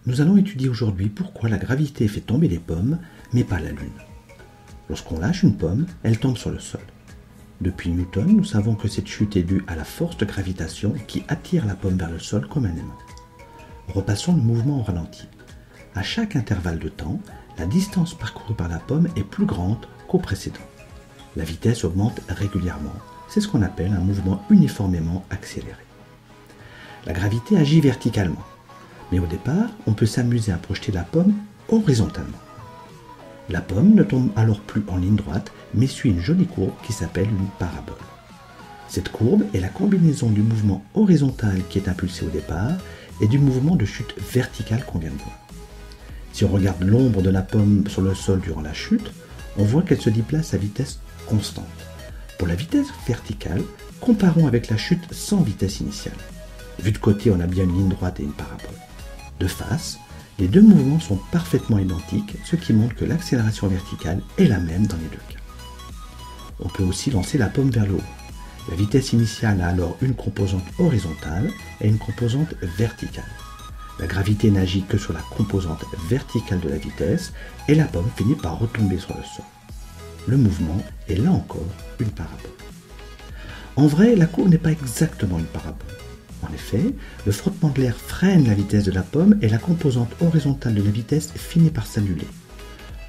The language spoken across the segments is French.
Nous allons étudier aujourd'hui pourquoi la gravité fait tomber les pommes, mais pas la Lune. Lorsqu'on lâche une pomme, elle tombe sur le sol. Depuis Newton, nous savons que cette chute est due à la force de gravitation qui attire la pomme vers le sol comme un aimant. Repassons le mouvement au ralenti. À chaque intervalle de temps, la distance parcourue par la pomme est plus grande qu'au précédent. La vitesse augmente régulièrement. C'est ce qu'on appelle un mouvement uniformément accéléré. La gravité agit verticalement. Mais au départ, on peut s'amuser à projeter la pomme horizontalement. La pomme ne tombe alors plus en ligne droite, mais suit une jolie courbe qui s'appelle une parabole. Cette courbe est la combinaison du mouvement horizontal qui est impulsé au départ et du mouvement de chute verticale qu'on vient de voir. Si on regarde l'ombre de la pomme sur le sol durant la chute, on voit qu'elle se déplace à vitesse constante. Pour la vitesse verticale, comparons avec la chute sans vitesse initiale. Vu de côté, on a bien une ligne droite et une parabole. De face, les deux mouvements sont parfaitement identiques, ce qui montre que l'accélération verticale est la même dans les deux cas. On peut aussi lancer la pomme vers le haut. La vitesse initiale a alors une composante horizontale et une composante verticale. La gravité n'agit que sur la composante verticale de la vitesse et la pomme finit par retomber sur le sol. Le mouvement est là encore une parabole. En vrai, la courbe n'est pas exactement une parabole. En effet, le frottement de l'air freine la vitesse de la pomme et la composante horizontale de la vitesse finit par s'annuler.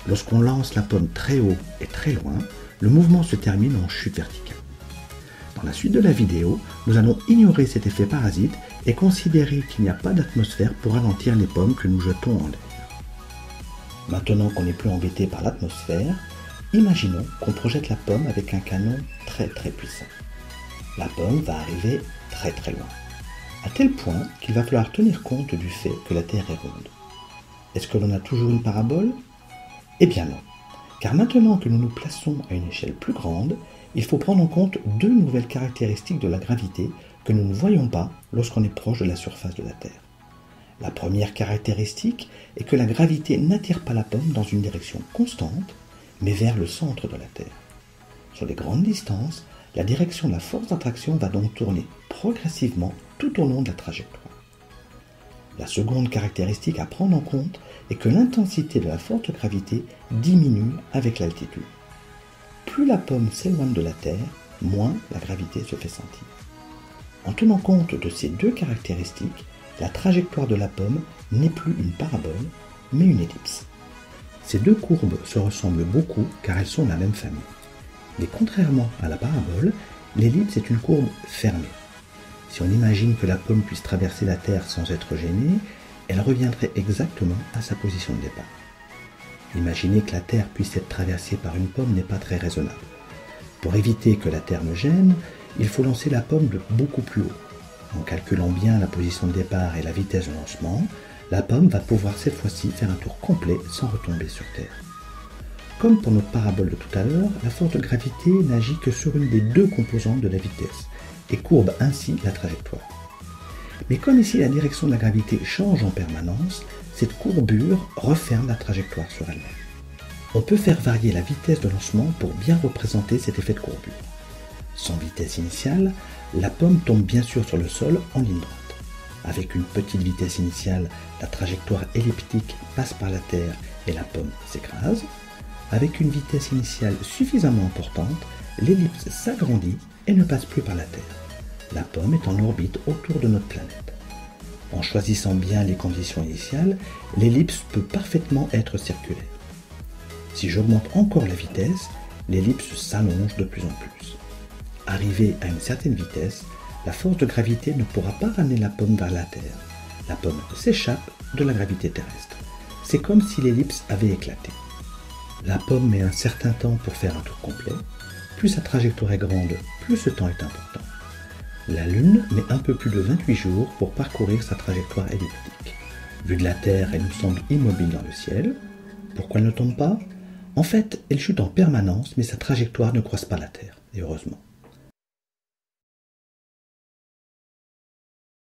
Lorsqu'on lance la pomme très haut et très loin, le mouvement se termine en chute verticale. Dans la suite de la vidéo, nous allons ignorer cet effet parasite et considérer qu'il n'y a pas d'atmosphère pour ralentir les pommes que nous jetons en l'air. Maintenant qu'on n'est plus embêté par l'atmosphère, imaginons qu'on projette la pomme avec un canon très puissant. La pomme va arriver très loin, à tel point qu'il va falloir tenir compte du fait que la Terre est ronde. Est-ce que l'on a toujours une parabole? Eh bien non, car maintenant que nous nous plaçons à une échelle plus grande, il faut prendre en compte deux nouvelles caractéristiques de la gravité que nous ne voyons pas lorsqu'on est proche de la surface de la Terre. La première caractéristique est que la gravité n'attire pas la pomme dans une direction constante, mais vers le centre de la Terre. Sur les grandes distances, la direction de la force d'attraction va donc tourner progressivement tout au long de la trajectoire. La seconde caractéristique à prendre en compte est que l'intensité de la force de gravité diminue avec l'altitude. Plus la pomme s'éloigne de la Terre, moins la gravité se fait sentir. En tenant compte de ces deux caractéristiques, la trajectoire de la pomme n'est plus une parabole, mais une ellipse. Ces deux courbes se ressemblent beaucoup car elles sont de la même famille. Mais contrairement à la parabole, l'ellipse est une courbe fermée. Si on imagine que la pomme puisse traverser la Terre sans être gênée, elle reviendrait exactement à sa position de départ. Imaginer que la Terre puisse être traversée par une pomme n'est pas très raisonnable. Pour éviter que la Terre ne gêne, il faut lancer la pomme de beaucoup plus haut. En calculant bien la position de départ et la vitesse de lancement, la pomme va pouvoir cette fois-ci faire un tour complet sans retomber sur Terre. Comme pour notre parabole de tout à l'heure, la force de gravité n'agit que sur une des deux composantes de la vitesse et courbe ainsi la trajectoire. Mais comme ici la direction de la gravité change en permanence, cette courbure referme la trajectoire sur elle-même. On peut faire varier la vitesse de lancement pour bien représenter cet effet de courbure. Sans vitesse initiale, la pomme tombe bien sûr sur le sol en ligne droite. Avec une petite vitesse initiale, la trajectoire elliptique passe par la Terre et la pomme s'écrase. Avec une vitesse initiale suffisamment importante, l'ellipse s'agrandit et ne passe plus par la Terre. La pomme est en orbite autour de notre planète. En choisissant bien les conditions initiales, l'ellipse peut parfaitement être circulaire. Si j'augmente encore la vitesse, l'ellipse s'allonge de plus en plus. Arrivée à une certaine vitesse, la force de gravité ne pourra pas ramener la pomme vers la Terre. La pomme s'échappe de la gravité terrestre. C'est comme si l'ellipse avait éclaté. La pomme met un certain temps pour faire un tour complet. Plus sa trajectoire est grande, plus ce temps est important. La Lune met un peu plus de 28 jours pour parcourir sa trajectoire elliptique. Vue de la Terre, elle nous semble immobile dans le ciel. Pourquoi elle ne tombe pas? En fait, elle chute en permanence, mais sa trajectoire ne croise pas la Terre, et heureusement.